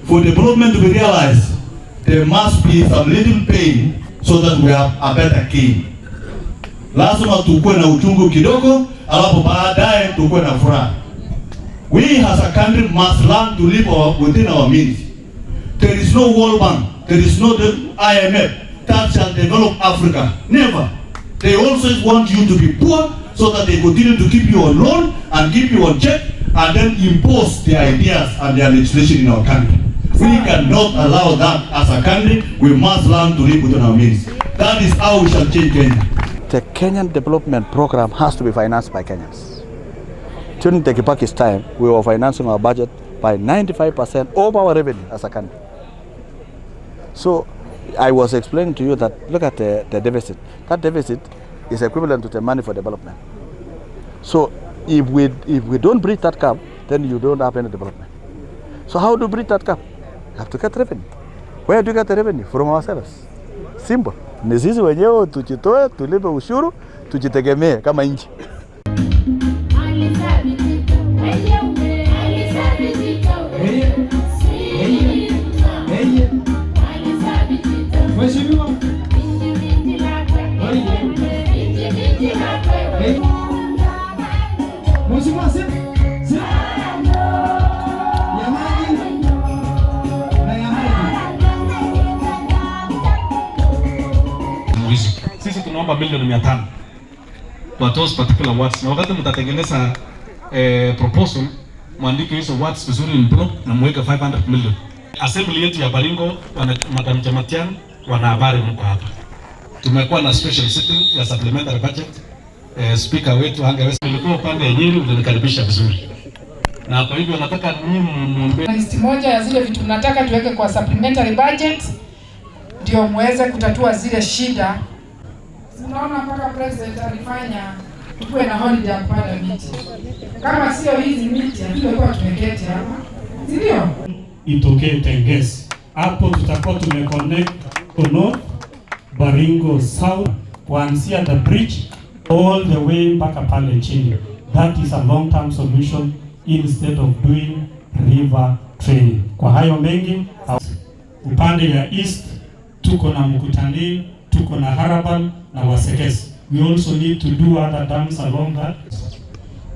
for development to be realized, there must be some little pain so that we have a better king. Lazima tukue na uchungu kidogo, alafu baadaye tukue na furaha. We as a country must learn to live within our means. There is no World Bank, there is no IMF that shall develop Africa. Never. They always want you to be poor so that they continue to keep you on loan and keep you on check and then impose their ideas and their legislation in our country. We cannot allow that as a country. We must learn to live within our means. That is how we shall change Kenya. The Kenyan development program has to be financed by Kenyans. During the Kibaki's time, we were financing our budget by 95% of our revenue as a country. So I was explaining to you that look at the deficit. That deficit is equivalent to the money for development. So if we don't bridge that gap, then you don't have any development. So how do you bridge that gap? You have to get revenue. Where do you get the revenue? From ourselves. Simple. Ni sisi wenyewe tujitoe, tulipe ushuru, tujitegemee kama nchi. Sisi tunaomba milioni 500 kwa those particular words, na wakati mtatengeneza proposal mwandike hizo words vizuri in block na muweke 500 million. Assembly yetu ya Baringo, Madam Chamatian, wana habari mko hapa. Tumekuwa na special sitting ya supplementary budget. Speaker wetu angeweza kulikuwa upande ya Nyeri, ulinikaribisha vizuri. Na kwa hivyo nataka muombe list moja ya zile vitu tunataka tuweke kwa supplementary budget ndio muweze kutatua zile shida. Unaona mpaka president alifanya tuwe na holiday ya kupanda miti. Kama sio hizi miti hatungekuwa tumeketi hapa. Ndio? Itokee Tengesi. Hapo tutakuwa tumeconnect North, Baringo South, kuanzia the bridge all the way mpaka pale chini. That is a long-term solution instead of doing river training. Kwa hayo mengi, upande ya East tuko na Mkutani, tuko na Harabal na Wasekesi. We also need to do other dams along that.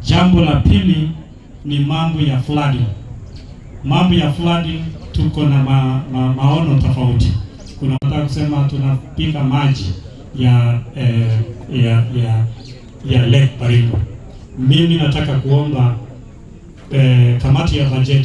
Jambo la pili ni mambo ya flooding. Mambo ya flooding tuko na maono tofauti. Kuna nataka kusema tunapika maji ya Lake Baringo. Mimi nataka kuomba kamati ya bajeti